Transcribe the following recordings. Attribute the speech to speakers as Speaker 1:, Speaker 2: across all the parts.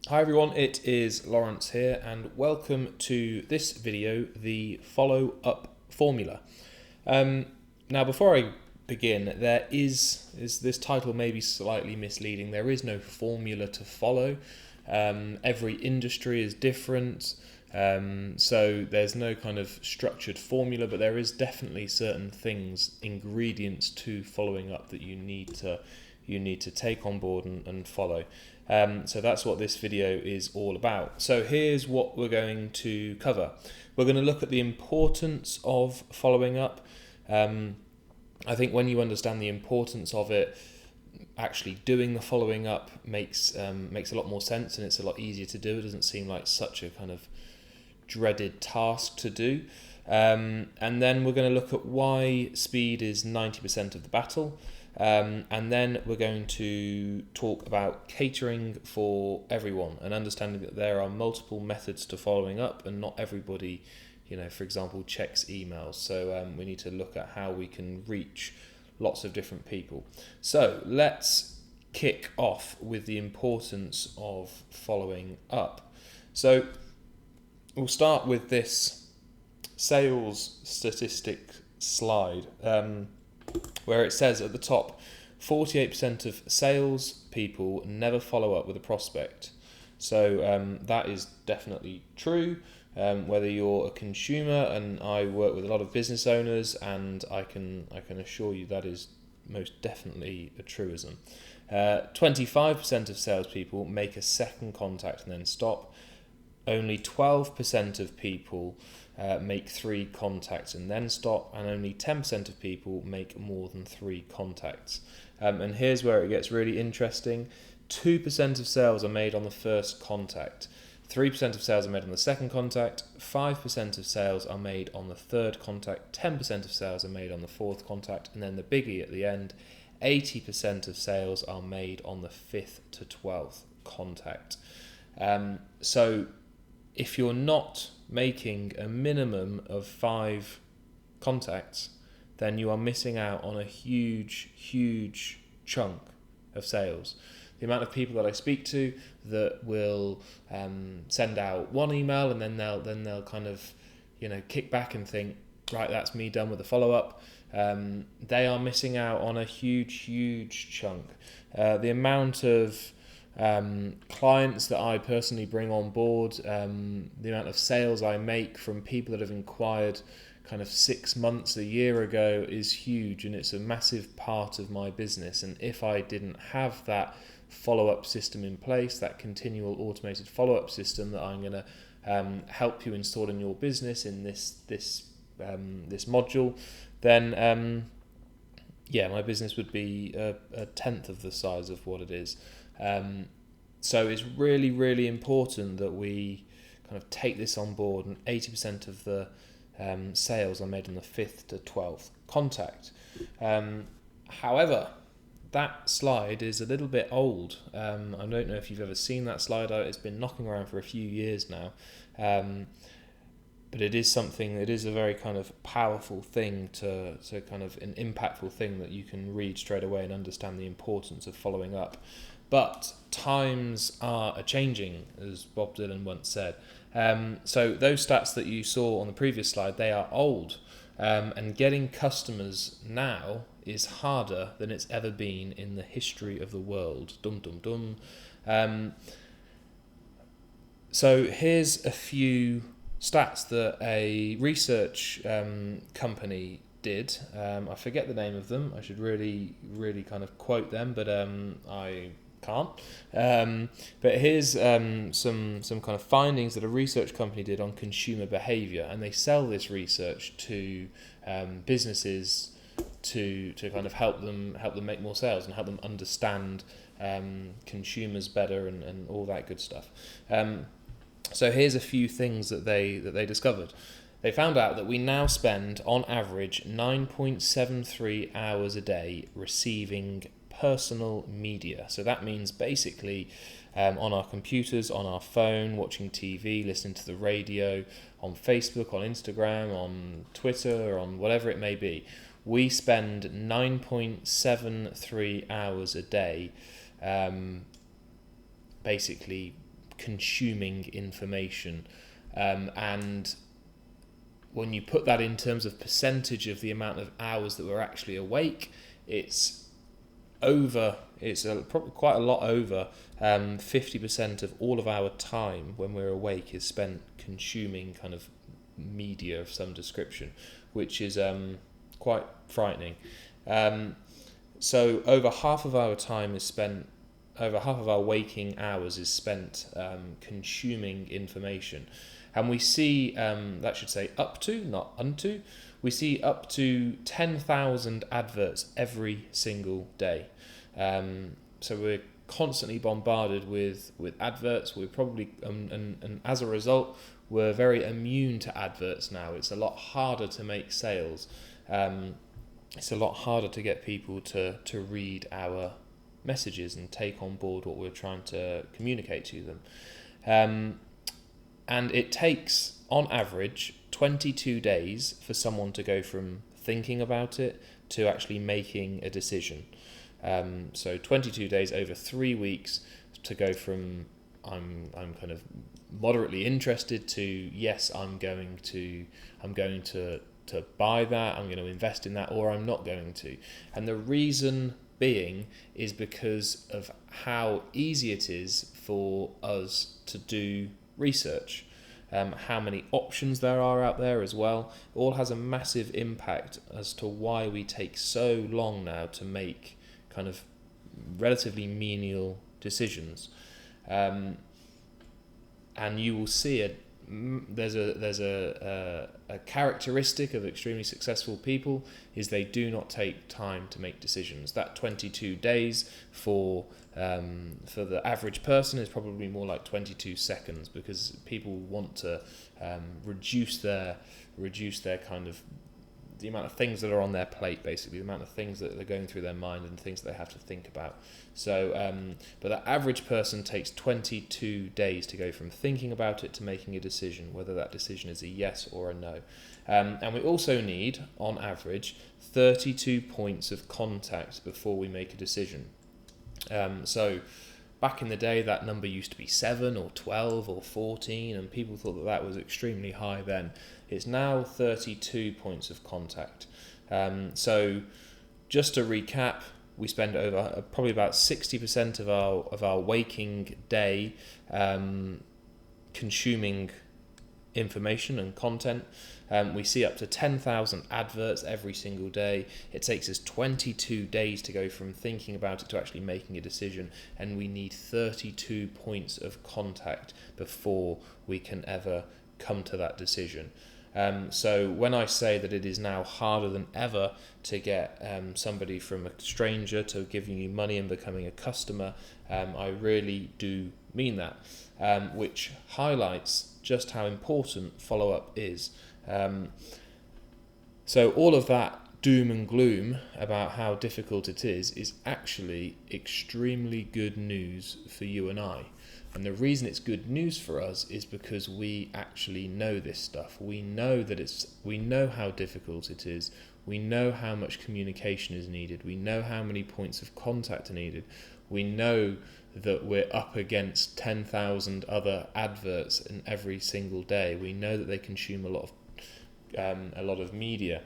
Speaker 1: Hi everyone, it is Laurence here and welcome to this video, the follow-up formula. Now before I begin, there is this title may be slightly misleading. There is no formula to follow. Every industry is different, so there's no kind of structured formula, but there is definitely certain things, ingredients to following up that you need to take on board and follow. So that's what this video is all about. So here's what we're going to cover. We're going to look at the importance of following up. I think when you understand the importance of it, actually doing the following up makes a lot more sense, and it's a lot easier to do. It doesn't seem like such a kind of dreaded task to do. And then we're going to look at why speed is 90% of the battle. And then we're going to talk about catering for everyone and understanding that there are multiple methods to following up, and not everybody, for example, checks emails. So we need to look at how we can reach lots of different people. So let's kick off with the importance of following up. So we'll start with this sales statistic slide. Where it says at the top, 48% of sales people never follow up with a prospect. So that is definitely true. Whether you're a consumer, and I work with a lot of business owners, and I can assure you that is most definitely a truism. 25% of salespeople make a second contact and then stop. Only 12% of people make 3 contacts and then stop, and only 10% of people make more than 3 contacts. And here's where it gets really interesting. 2% of sales are made on the first contact. 3% of sales are made on the second contact. 5% of sales are made on the third contact. 10% of sales are made on the fourth contact. And then the biggie at the end, 80% of sales are made on the 5th to 12th contact. So if you're not making a minimum of 5 contacts, then you are missing out on a huge chunk of sales. The amount of people that I speak to that will send out one email, and then they'll kind of kick back and think, right, that's me done with the follow-up. They are missing out on a huge chunk. The amount of clients that I personally bring on board, the amount of sales I make from people that have inquired kind of 6 months, a year ago, is huge, and it's a massive part of my business. And if I didn't have that follow-up system in place, that continual automated follow-up system that I'm going to help you install in your business in this module, then my business would be a tenth of the size of what it is. So it's really important that we kind of take this on board, and 80% of the sales are made on the 5th to 12th contact. However, that slide is a little bit old. I don't know if you've ever seen that slide. It's been knocking around for a few years now. But it is a very kind of powerful thing to kind of an impactful thing that you can read straight away and understand the importance of following up. But times are a-changing, as Bob Dylan once said. So those stats that you saw on the previous slide, they are old. And getting customers now is harder than it's ever been in the history of the world. Dum dum dum. So here's a few stats that a research company did. I forget the name of them. I should really kind of quote them, but I can't. But here's some kind of findings that a research company did on consumer behavior, and they sell this research to businesses to kind of help them make more sales and help them understand consumers better and all that good stuff. So here's a few things that they discovered. They found out that we now spend on average 9.73 hours a day receiving personal media. So that means basically on our computers, on our phone, watching TV, listening to the radio, on Facebook, on Instagram, on Twitter, on whatever it may be. We spend 9.73 hours a day basically consuming information, and when you put that in terms of percentage of the amount of hours that we're actually awake, probably quite a lot over 50% of all of our time when we're awake is spent consuming kind of media of some description, which is quite frightening. So over half of our waking hours is spent consuming information. And we see, that should say up to, not unto, we see up to 10,000 adverts every single day. So we're constantly bombarded with adverts. We're probably, and as a result, we're very immune to adverts now. It's a lot harder to make sales. It's a lot harder to get people to read our messages and take on board what we're trying to communicate to them. And it takes, on average, 22 days for someone to go from thinking about it to actually making a decision. So 22 days over 3 weeks to go from I'm kind of moderately interested to yes, I'm going to buy that, I'm going to invest in that, or I'm not going to. And the reason being is because of how easy it is for us to do research, how many options there are out there as well. It all has a massive impact as to why we take so long now to make kind of relatively menial decisions. And you will see there's a characteristic of extremely successful people is they do not take time to make decisions. That 22 days for the average person is probably more like 22 seconds, because people want to reduce their kind of the amount of things that are on their plate, basically, the amount of things that are going through their mind and things that they have to think about. So, but the average person takes 22 days to go from thinking about it to making a decision, whether that decision is a yes or a no. And we also need, on average, 32 points of contact before we make a decision. So back in the day, that number used to be 7 or 12 or 14, and people thought that was extremely high then. It's now 32 points of contact. So just to recap, we spend over probably about 60% of our waking day consuming information and content. We see up to 10,000 adverts every single day. It takes us 22 days to go from thinking about it to actually making a decision, and we need 32 points of contact before we can ever come to that decision. So when I say that it is now harder than ever to get somebody from a stranger to giving you money and becoming a customer, I really do mean that, which highlights just how important follow-up is. So all of that doom and gloom about how difficult it is actually extremely good news for you and I. And the reason it's good news for us is because we actually know this stuff. We know how difficult it is. We know how much communication is needed. We know how many points of contact are needed. We know that we're up against 10,000 other adverts in every single day. We know that they consume a lot of media,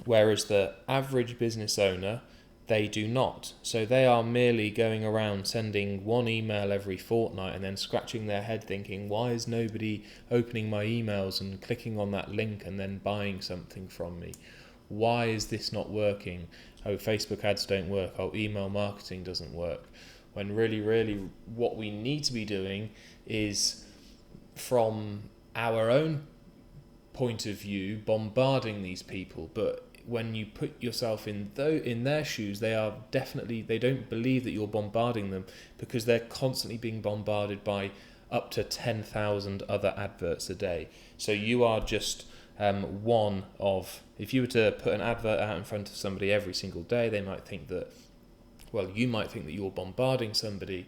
Speaker 1: whereas the average business owner, they do not. So they are merely going around sending one email every fortnight and then scratching their head thinking, why is nobody opening my emails and clicking on that link and then buying something from me? Why is this not working? Oh, Facebook ads don't work. Oh, email marketing doesn't work. When really what we need to be doing is, from our own point of view, bombarding these people. But when you put yourself in their shoes, they don't believe that you're bombarding them, because they're constantly being bombarded by up to 10,000 other adverts a day. So you are just one of, if you were to put an advert out in front of somebody every single day, they might think that, well, you might think that you're bombarding somebody,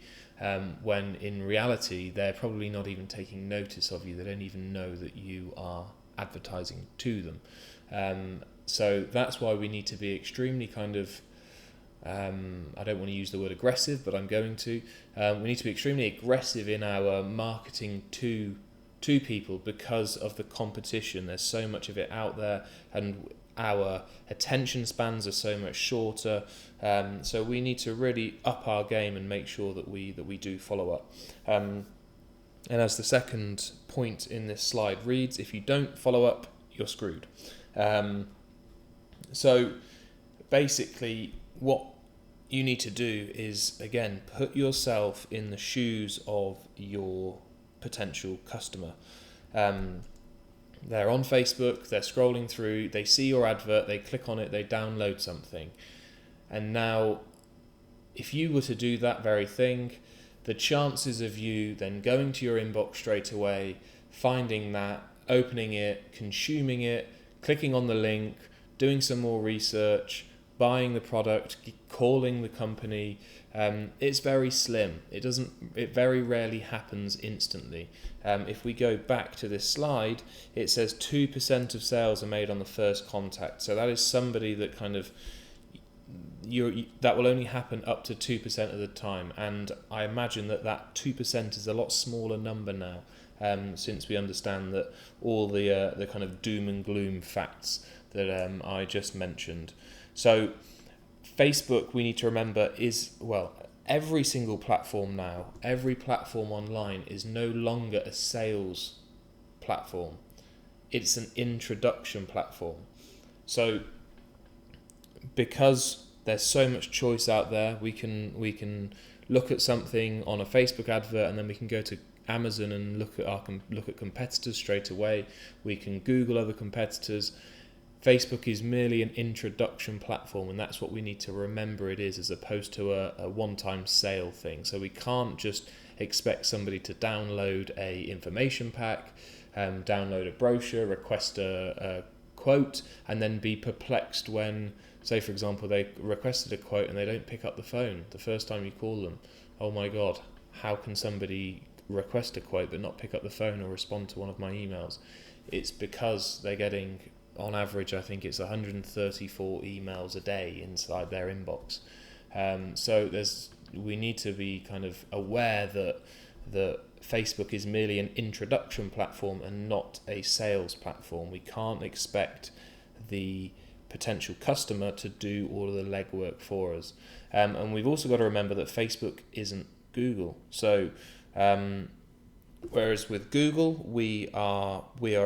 Speaker 1: when in reality they're probably not even taking notice of you. They don't even know that you are advertising to them. So that's why we need to be extremely kind of I don't want to use the word aggressive, but I'm going to. We need to be extremely aggressive in our marketing to people because of the competition. There's so much of it out there, and our attention spans are so much shorter. So we need to really up our game and make sure that we do follow up. And as the second point in this slide reads, if you don't follow up, you're screwed. So basically, what you need to do is, again, put yourself in the shoes of your potential customer. They're on Facebook, they're scrolling through, they see your advert, they click on it, they download something. And now, if you were to do that very thing, the chances of you then going to your inbox straight away, finding that, opening it, consuming it, clicking on the link, doing some more research, buying the product, calling the company, it's very slim. It very rarely happens instantly. If we go back to this slide, it says 2% of sales are made on the first contact. So that is somebody that kind of that will only happen up to 2% of the time, and I imagine that 2% is a lot smaller number now, since we understand that all the kind of doom and gloom facts that I just mentioned. So Facebook, we need to remember, is, well, every single platform now, every platform online is no longer a sales platform. It's an introduction platform. So because there's so much choice out there, we can look at something on a Facebook advert, and then we can go to Amazon and look at competitors straight away. We can Google other competitors. Facebook is merely an introduction platform, and that's what we need to remember it is, as opposed to a one-time sale thing. So we can't just expect somebody to download a information pack, download a brochure, request a quote, and then be perplexed when, say for example, they requested a quote and they don't pick up the phone the first time you call them. Oh my God, how can somebody request a quote but not pick up the phone or respond to one of my emails? It's because they're getting, on average, I think it's 134 emails a day inside their inbox. So we need to be kind of aware that Facebook is merely an introduction platform and not a sales platform. We can't expect the potential customer to do all of the legwork for us. And we've also got to remember that Facebook isn't Google. So whereas with Google, we are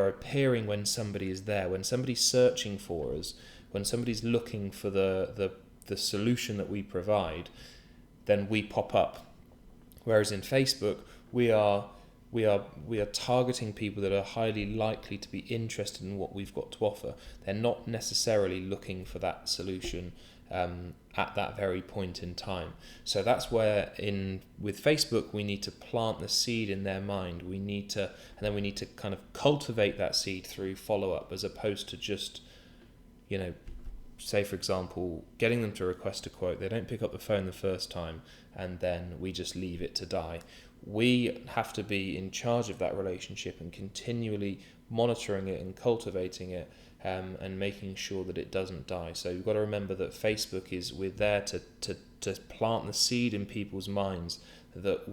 Speaker 1: appearing when somebody is there, when somebody's searching for us, when somebody's looking for the solution that we provide, then we pop up. Whereas in Facebook, we are targeting people that are highly likely to be interested in what we've got to offer. They're not necessarily looking for that solution at that very point in time. So that's where with Facebook, we need to plant the seed in their mind. We need to kind of cultivate that seed through follow-up, as opposed to just, say for example, getting them to request a quote. They don't pick up the phone the first time, and then we just leave it to die. We have to be in charge of that relationship and continually monitoring it and cultivating it, and making sure that it doesn't die. So you've got to remember that Facebook we're there to plant the seed in people's minds that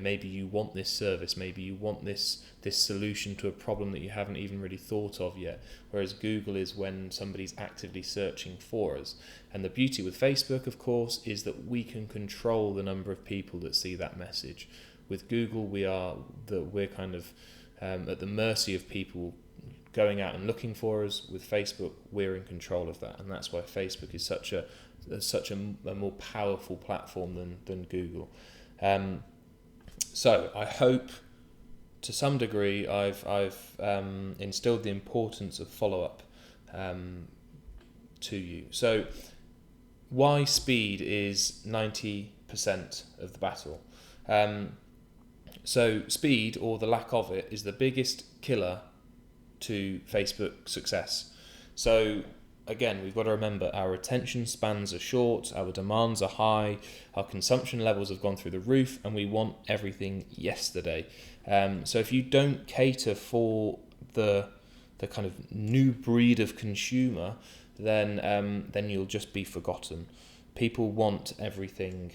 Speaker 1: maybe you want this service, maybe you want this solution to a problem that you haven't even really thought of yet. Whereas Google is when somebody's actively searching for us. And the beauty with Facebook, of course, is that we can control the number of people that see that message. With Google, we're kind of at the mercy of people going out and looking for us. With Facebook, we're in control of that, and that's why Facebook is such a more powerful platform than Google. So I hope, to some degree, I've instilled the importance of follow-up to you. So why speed is 90% of the battle. So speed, or the lack of it, is the biggest killer to Facebook success. So again, we've got to remember our attention spans are short, our demands are high, our consumption levels have gone through the roof, and we want everything yesterday. So if you don't cater for the kind of new breed of consumer then you'll just be forgotten. People want everything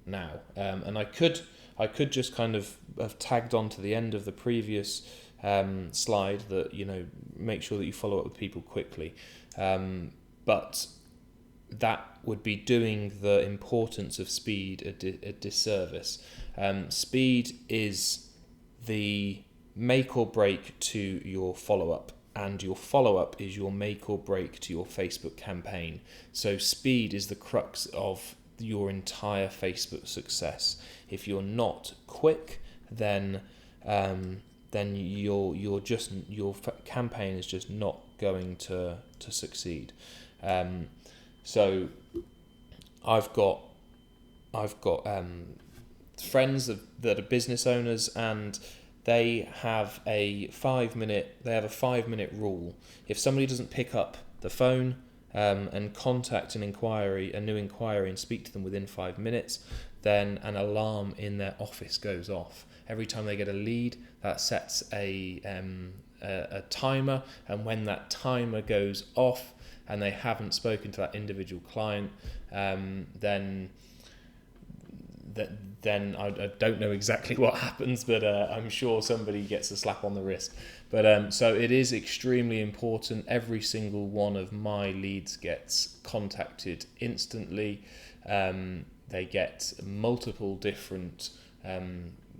Speaker 1: now, and I could just kind of have tagged on to the end of the previous slide that, make sure that you follow up with people quickly, but that would be doing the importance of speed a disservice. Speed is the make or break to your follow-up, and your follow-up is your make or break to your Facebook campaign. So speed is the crux of your entire Facebook success. If you're not quick, then your campaign is just not going to succeed. So I've got friends that are business owners, and they have a 5-minute rule. If somebody doesn't pick up the phone and contact a new inquiry and speak to them within 5 minutes, then an alarm in their office goes off. Every time they get a lead, that sets a timer, and when that timer goes off and they haven't spoken to that individual client, then I don't know exactly what happens, but I'm sure somebody gets a slap on the wrist. But so it is extremely important. Every single one of my leads gets contacted instantly. They get multiple different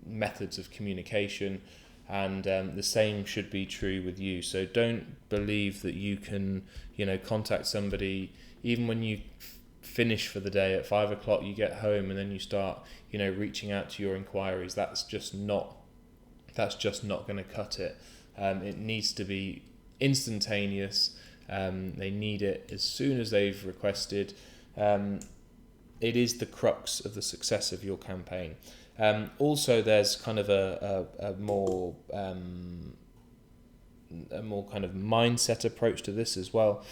Speaker 1: methods of communication, and the same should be true with you. So don't believe that you can, contact somebody even when you finish for the day at 5 o'clock. You get home and then you start, reaching out to your inquiries. That's just not going to cut it. It needs to be instantaneous. They need it as soon as they've requested. It is the crux of the success of your campaign. Also, there's kind of a more kind of mindset approach to this as well.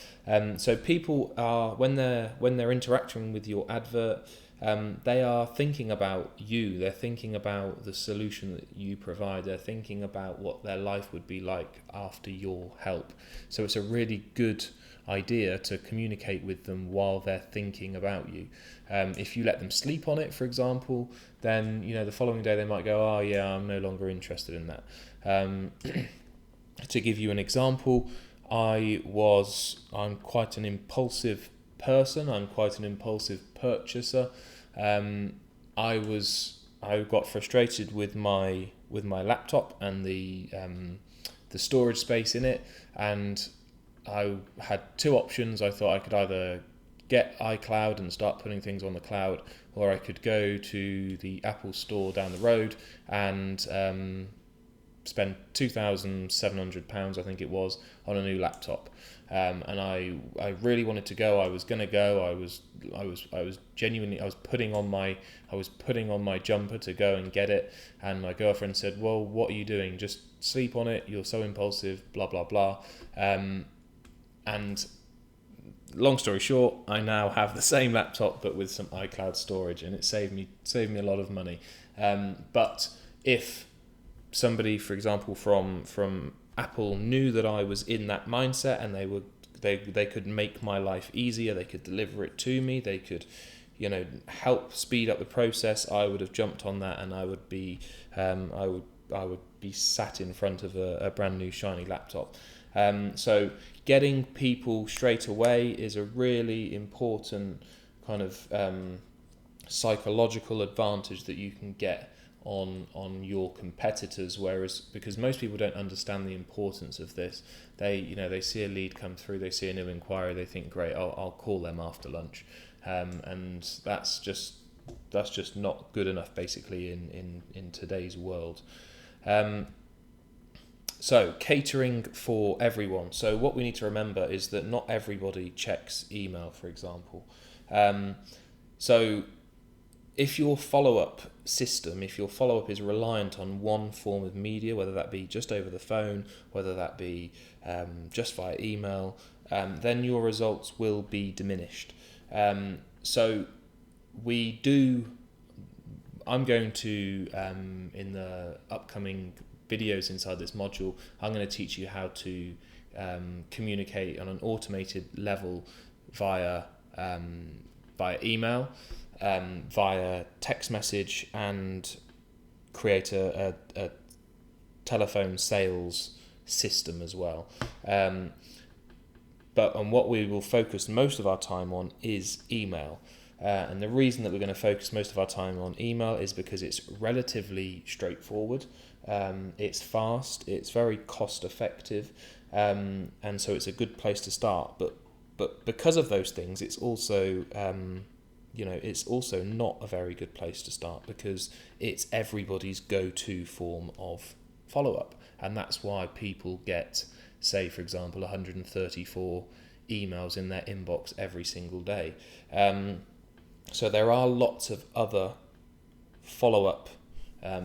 Speaker 1: So people are, when they're interacting with your advert, they are thinking about you. They're thinking about the solution that you provide. They're thinking about what their life would be like after your help. So it's a really good idea to communicate with them while they're thinking about you. If you let them sleep on it, for example, then the following day they might go, oh yeah, I'm no longer interested in that. To give you an example, I'm quite an impulsive person. I'm quite an impulsive purchaser. I got frustrated with my laptop and the storage space in it, and I had two options. I thought I could either get iCloud and start putting things on the cloud, or I could go to the Apple store down the road and spend £2,700, I think it was, on a new laptop. And I really wanted to go. I was going to go. I was genuinely, I was putting on my jumper to go and get it. And my girlfriend said, "Well, what are you doing? Just sleep on it. You're so impulsive, blah, blah, blah." And long story short, I now have the same laptop but with some iCloud storage, and it saved me a lot of money. But if somebody, for example, from Apple knew that I was in that mindset, and they could make my life easier, they could deliver it to me, they could help speed up the process, I would have jumped on that, and I would be sat in front of a brand new shiny laptop. So getting people straight away is a really important kind of psychological advantage that you can get on your competitors, because most people don't understand the importance of this. They see a lead come through, they see a new inquiry, they think, great, I'll call them after lunch, and that's just not good enough, basically, in today's world. So catering for everyone. So what we need to remember is that not everybody checks email, for example. So if your follow-up is reliant on one form of media, whether that be just over the phone, whether that be just via email, then your results will be diminished. So I'm going to, in the upcoming videos inside this module, I'm going to teach you how to communicate on an automated level via email, via text message, and create a telephone sales system as well. But what we will focus most of our time on is email. And the reason that we're going to focus most of our time on email is because it's relatively straightforward. It's fast, it's very cost effective, and so it's a good place to start. But because of those things, it's also it's also not a very good place to start, because it's everybody's go-to form of follow-up, and that's why people get, say, for example, 134 emails in their inbox every single day. So there are lots of other follow-up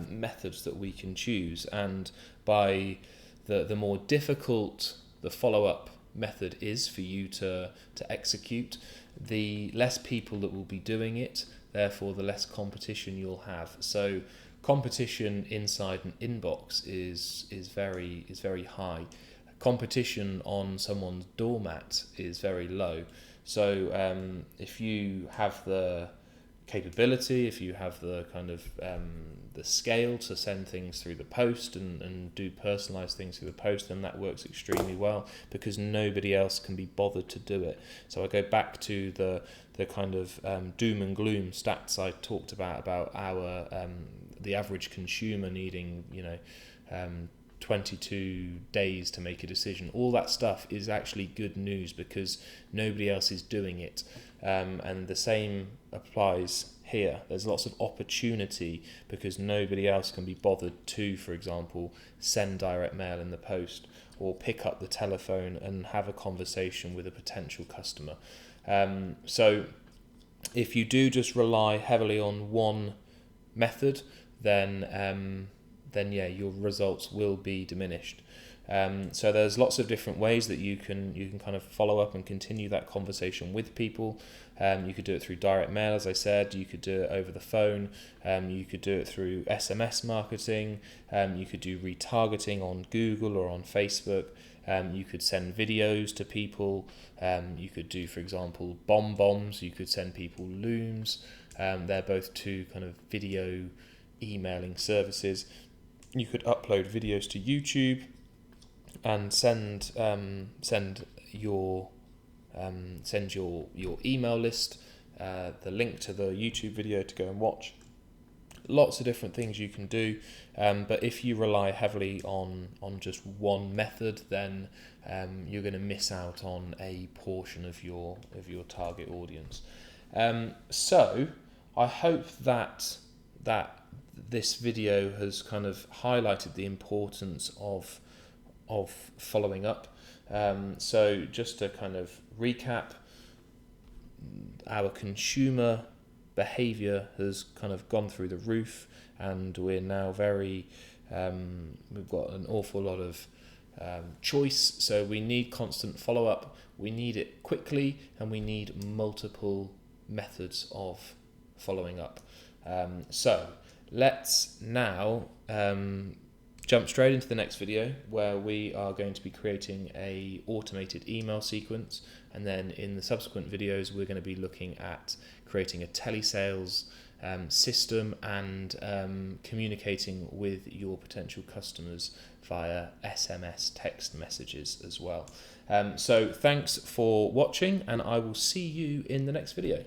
Speaker 1: methods that we can choose, and by the more difficult the follow-up method is for you to execute, the less people that will be doing it, therefore the less competition you'll have. So competition inside an inbox is very high. Competition on someone's doormat is very low. So if you have the capability, if you have the kind of the scale to send things through the post and do personalized things through the post, then that works extremely well, because nobody else can be bothered to do it. So I go back to the kind of doom and gloom stats I talked about our the average consumer needing 22 days to make a decision. All that stuff is actually good news, because nobody else is doing it. And the same applies here. There's lots of opportunity because nobody else can be bothered to, for example, send direct mail in the post or pick up the telephone and have a conversation with a potential customer. So if you do just rely heavily on one method, then your results will be diminished. So there's lots of different ways that you can kind of follow up and continue that conversation with people. You could do it through direct mail, as I said. You could do it over the phone. You could do it through SMS marketing. You could do retargeting on Google or on Facebook. You could send videos to people. You could do, for example, bombs. You could send people looms. They're both two kind of video emailing services. You could upload videos to YouTube and send your email list the link to the YouTube video to go and watch. Lots of different things you can do, but if you rely heavily on just one method, then you're going to miss out on a portion of your target audience. So I hope that this video has kind of highlighted the importance of following up. So just to kind of recap, our consumer behavior has kind of gone through the roof, and we're now we've got an awful lot of choice, so we need constant follow-up, we need it quickly, and we need multiple methods of following up. So let's now jump straight into the next video, where we are going to be creating a automated email sequence, and then in the subsequent videos we're going to be looking at creating a telesales system and communicating with your potential customers via SMS text messages as well. So thanks for watching, and I will see you in the next video.